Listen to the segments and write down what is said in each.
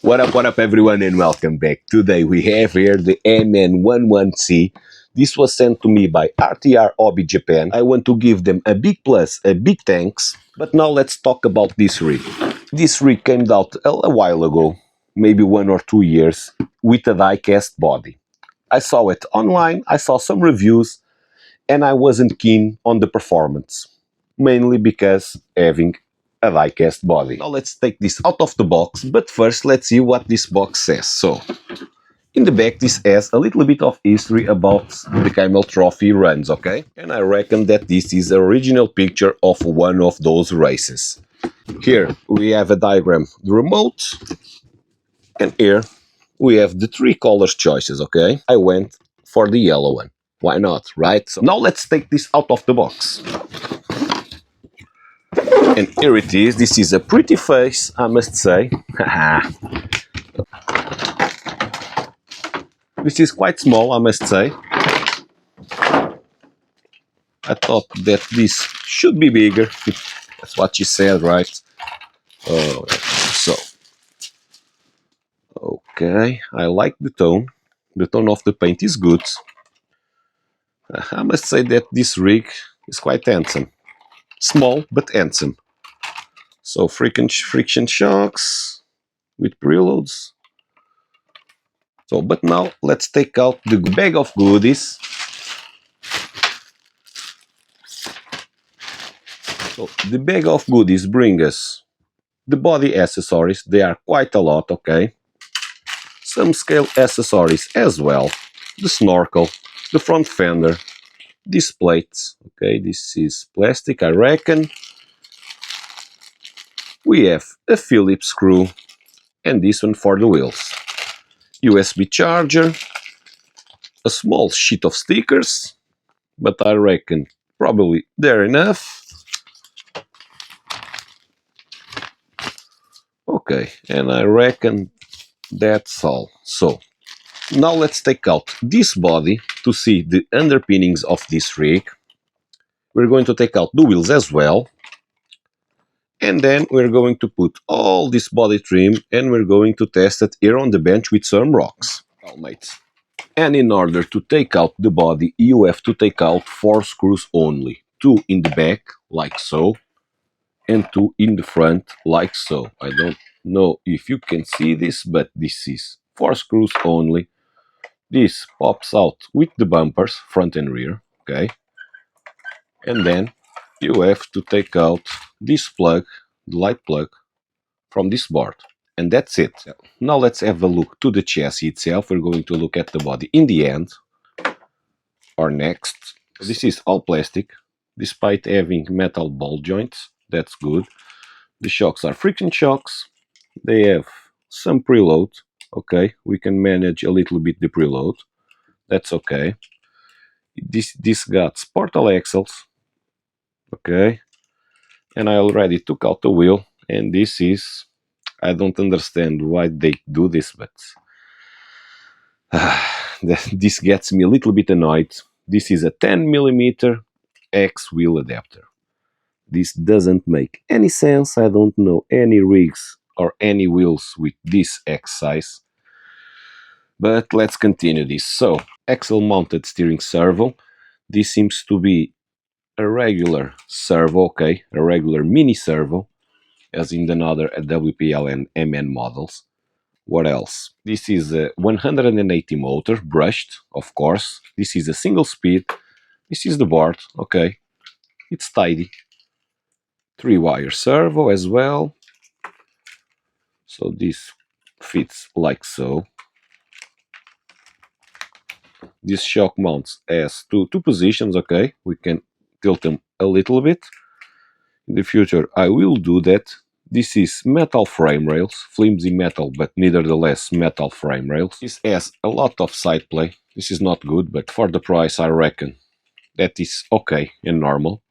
What up everyone, and welcome back. Today we have here the MN111C. This was sent to me by RTR Hobby Japan. I want to give them a big plus, a big thanks. But now let's talk about this rig. This rig came out a while ago, maybe 1 or 2 years, with a die-cast body. I saw it online, I saw some reviews, and I wasn't keen on the performance. Mainly because having a die-cast body. Now let's take this out of the box, but first let's see what this box says. So, in the back this has a little bit of history about the Camel Trophy runs, okay? And I reckon that this is the original picture of one of those races. Here we have a diagram, the remote, and here we have the three colors choices, okay? I went for the yellow one. Why not, right? So now let's take this out of the box. And here it is. This is a pretty face, I must say. This is quite small, I must say. I thought that this should be bigger. That's what she said, right? Oh, so. Okay, I like the tone. The tone of the paint is good. I must say that this rig is quite handsome. Small, but handsome. So friction shocks with preloads. So, but now let's take out the bag of goodies. So the bag of goodies bring us the body accessories. They are quite a lot, okay? Some scale accessories as well. The snorkel, the front fender, these plates, okay? This is plastic, I reckon. We have a Phillips screw and this one for the wheels. USB charger, a small sheet of stickers, but I reckon probably they're enough. Okay, and I reckon that's all. So now let's take out this body to see the underpinnings of this rig. We're going to take out the wheels as well. And then we're going to put all this body trim and we're going to test it here on the bench with some rocks. Well, mates. And in order to take out the body, you have to take out 4 screws only. 2 in the back, like so, and 2 in the front, like so. I don't know if you can see this, but this is 4 screws only. This pops out with the bumpers, front and rear, okay? And then you have to take out this plug, the light plug, from this board. And that's it. Now let's have a look to the chassis itself. We're going to look at the body in the end, or next. This is all plastic, despite having metal ball joints. That's good. The shocks are friction shocks. They have some preload. Okay, we can manage a little bit the preload. That's okay. This got portal axles. Okay, and I already took out the wheel, and this is, I don't understand why they do this, but this gets me a little bit annoyed. This is a 10mm X wheel adapter. This doesn't make any sense. I don't know any rigs or any wheels with this X size. But let's continue this. So, axle mounted steering servo. This seems to be a regular servo, okay, a regular mini servo, as in another WPL and MN models. What else? This is a 180 motor, brushed, of course. This is a single speed. This is the board, okay. It's tidy. 3-wire servo as well. So this fits like so. This shock mounts has two positions, okay. We can tilt them a little bit. In the future I will do that. This is metal frame rails, flimsy metal, but nevertheless metal frame rails. This has a lot of side play. This is not good, but for the price I reckon that is okay and normal.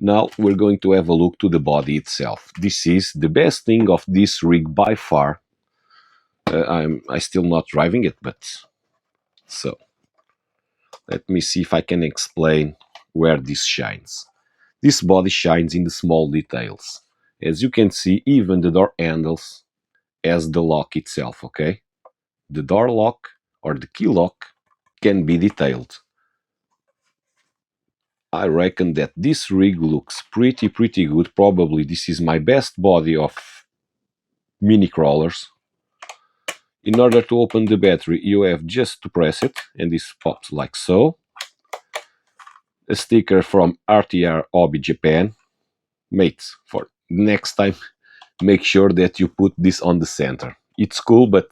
Now we're going to have a look to the body itself. This is the best thing of this rig by far. I still not driving it, but so let me see if I can explain where this shines. This body shines in the small details. As you can see, even the door handles as the lock itself, okay? The door lock or the key lock can be detailed. I reckon that this rig looks pretty good. Probably this is my best body of mini crawlers. In order to open the battery, you have just to press it, and this pops like so. A sticker from RTR Hobby Japan. Mates, for next time, make sure that you put this on the center. It's cool, but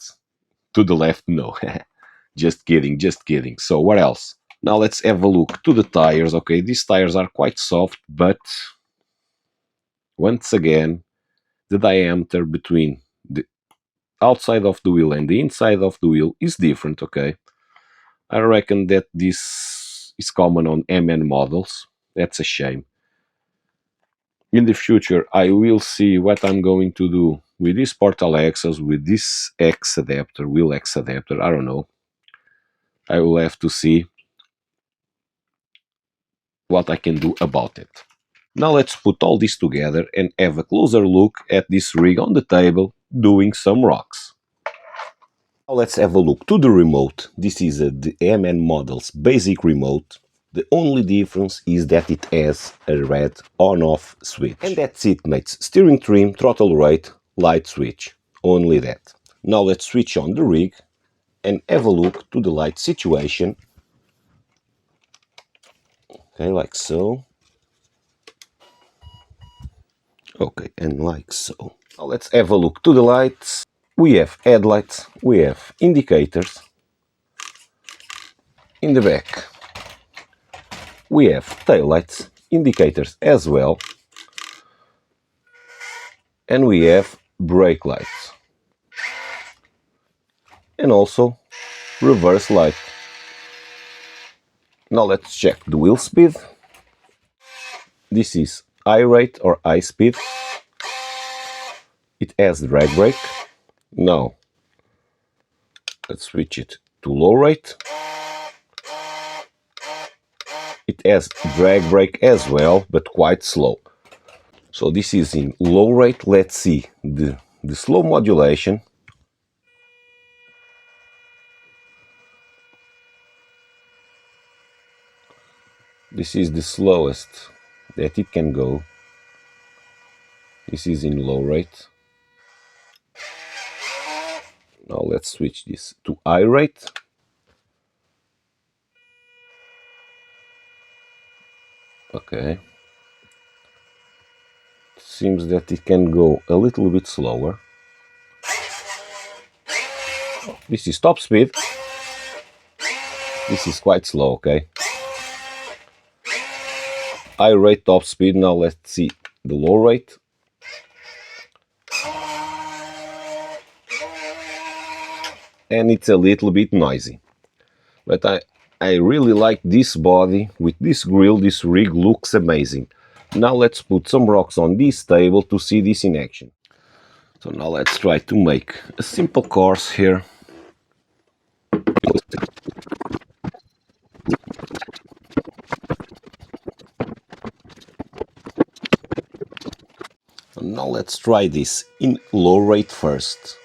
to the left, no. Just kidding, just kidding. So what else? Now let's have a look to the tires. Okay, these tires are quite soft, but once again, the diameter between the outside of the wheel and the inside of the wheel is different, okay? I reckon that this is common on MN models. That's a shame. In the future, I will see what I'm going to do with this portal axles, with this X adapter, wheel X adapter, I don't know. I will have to see what I can do about it. Now let's put all this together and have a closer look at this rig on the table doing some rocks. Now let's have a look to the remote. This is the MN Models basic remote. The only difference is that it has a red on-off switch. And that's it, mates. Steering trim, throttle rate, light switch. Only that. Now let's switch on the rig and have a look to the light situation. Okay, like so. Okay, and like so. Now let's have a look to the lights. We have headlights, we have indicators. In the back we have taillights, indicators as well. And we have brake lights. And also reverse light. Now let's check the wheel speed. This is high rate or high speed. It has drag brake. Now let's switch it to low rate. It has drag brake as well, but quite slow. So this is in low rate. Let's see the slow modulation. This is the slowest that it can go. This is in low rate. Now let's switch this to high rate. Okay. Seems that it can go a little bit slower. This is top speed. This is quite slow, okay. High rate, top speed. Now let's see the low rate. And it's a little bit noisy. But I really like this body with this grill. This rig looks amazing. Now let's put some rocks on this table to see this in action. So now let's try to make a simple course here. Now let's try this in low rate first.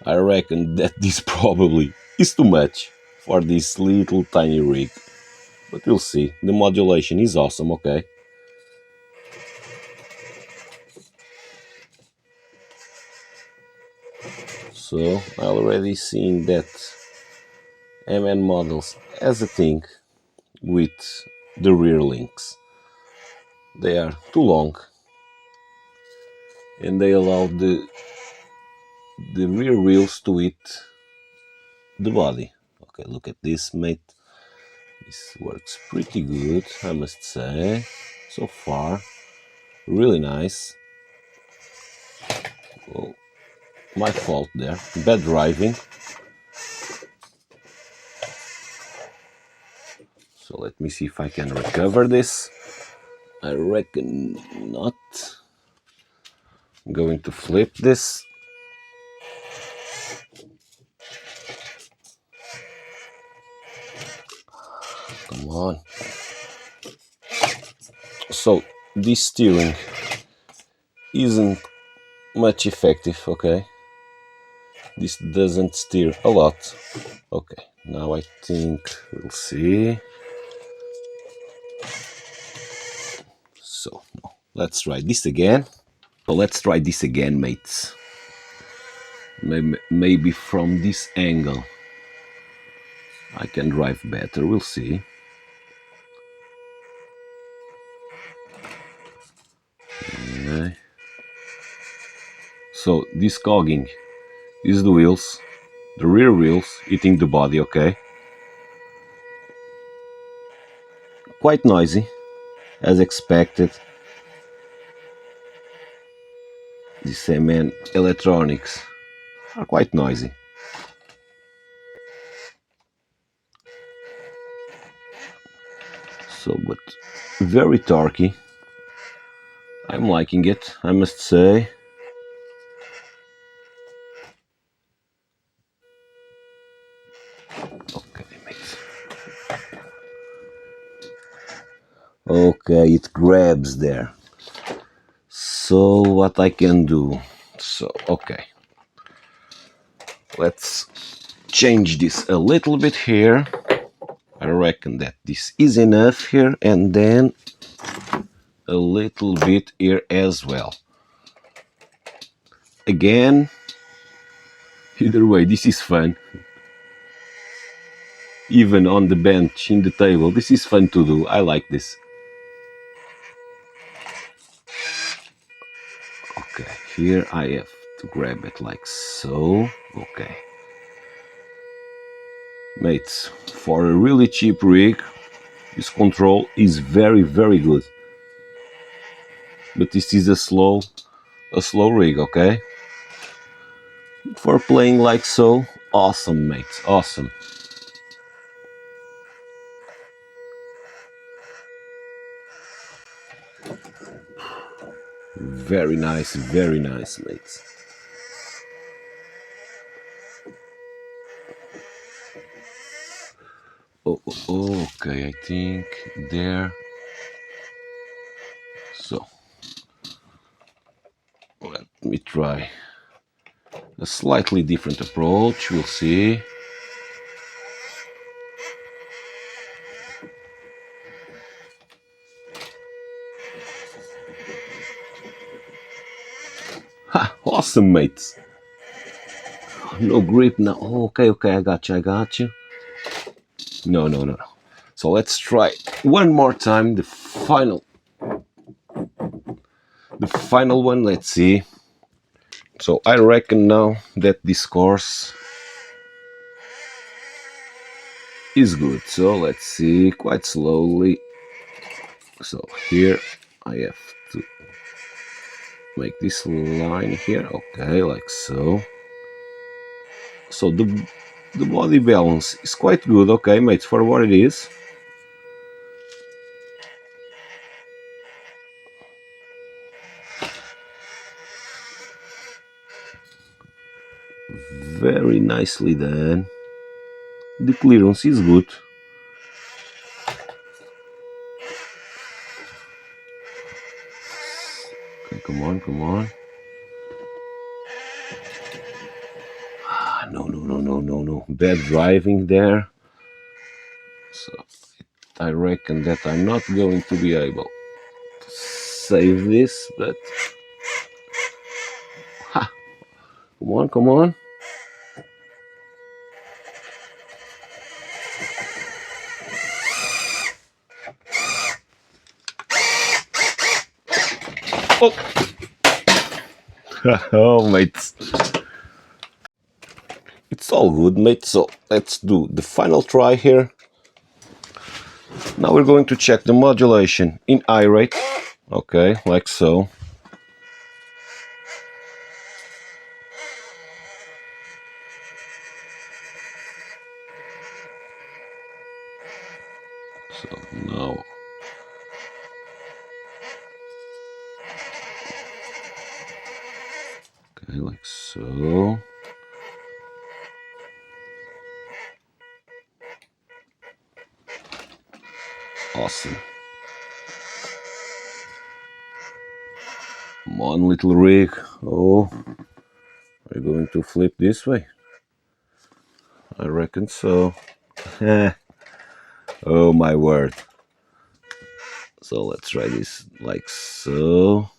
I reckon that this probably is too much for this little tiny rig. But we'll see. The modulation is awesome, okay? So I already seen that MN Models has a thing with the rear links. They are too long and they allow the rear wheels to hit the body. Okay, look at this, mate. This works pretty good, I must say. So far, really nice. Oh, my fault there. Bad driving. So let me see if I can recover this. I reckon not. I'm going to flip this. Come on. So this steering isn't much effective, okay? This doesn't steer a lot. Okay, now I think we'll see. So let's try this again. So let's try this again, mates. Maybe from this angle I can drive better, we'll see. Okay. So this cogging is the wheels, the rear wheels hitting the body, okay? Quite noisy, as expected. These MN electronics are quite noisy. So, but very torquey. I'm liking it, I must say. Okay, mate. Okay, it grabs there. So what I can do? So, okay. Let's change this a little bit here. I reckon that this is enough here, and then a little bit here as well. Again, either way, this is fun. Even on the bench, in the table, this is fun to do. I like this. Okay, here I have to grab it like so. Okay. Mates, for a really cheap rig, this control is very, very good. But this is a slow rig, okay? For playing like so, awesome, mates, awesome. Very nice, mates. Okay, I think there. So, let me try a slightly different approach, we'll see. Ha, awesome, mates. No grip now. Okay, I got you. No. So let's try one more time, the final one, let's see. So I reckon now that this course is good. So let's see, quite slowly. So here I have to make this line here, okay, like so. So the body balance is quite good, okay, mates, for what it is. Very nicely done. The clearance is good. Okay, come on. Ah, no. Bad driving there. So I reckon that I'm not going to be able to save this, but ha, come on. Oh, oh, mates. It's all good, mates. So let's do the final try here. Now we're going to check the modulation in irate. Okay, like so. So now. Okay, like so. Awesome. Come on, little rig. Oh, are We're going to flip this way. I reckon so. Oh my word. So let's try this like so.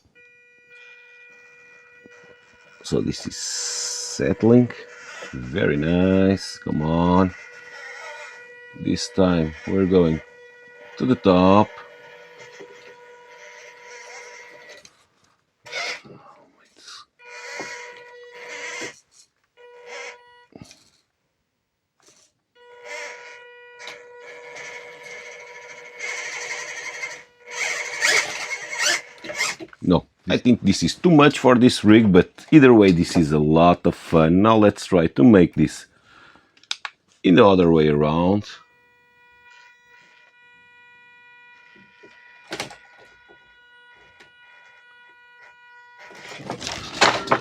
So this is settling. Very nice. Come on. This time we're going to the top. No, I think this is too much for this rig, but either way this is a lot of fun. Now let's try to make this in the other way around.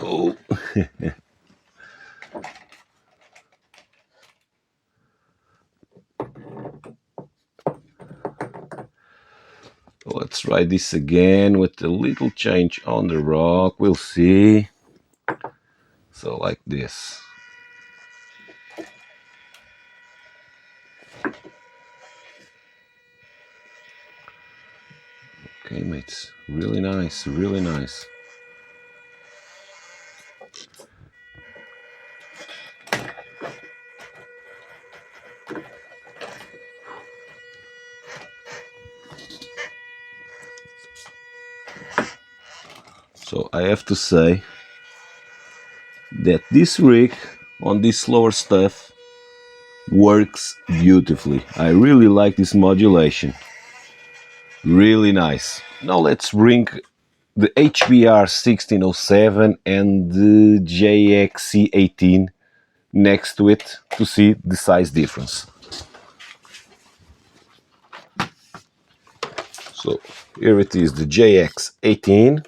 Oh. Let's try this again with a little change on the rock. We'll see. So like this. Okay, mates. Really nice, really nice. So I have to say that this rig on this slower stuff works beautifully. I really like this modulation. Really nice. Now let's bring the HBR1607 and the JXC18 next to it to see the size difference. So here it is, the JX18.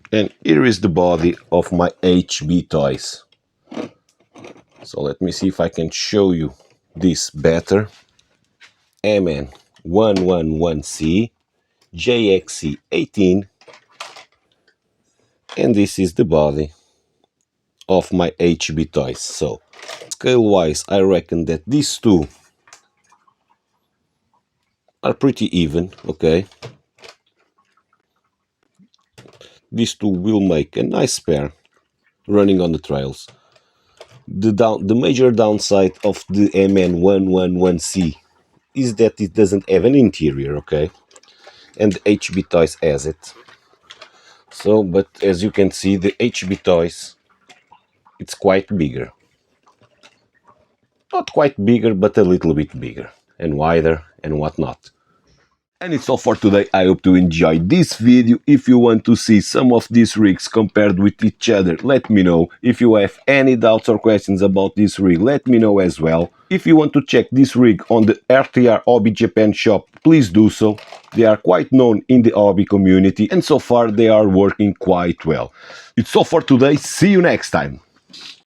And here is the body of my HB Toys. So let me see if I can show you this better. MN111C, JXC18, and this is the body of my HB Toys. So scale wise I reckon that these two are pretty even, okay? These two will make a nice pair running on the trails. The major downside of the MN111C is that it doesn't have an interior, okay? And the HB Toys has it. So, but as you can see, the HB Toys, it's quite bigger. Not quite bigger, but a little bit bigger and wider and whatnot. And it's all for today. I hope you enjoyed this video. If you want to see some of these rigs compared with each other, let me know. If you have any doubts or questions about this rig, let me know as well. If you want to check this rig on the RTR Hobby Japan shop, please do so. They are quite known in the hobby community and so far they are working quite well. It's all for today. See you next time.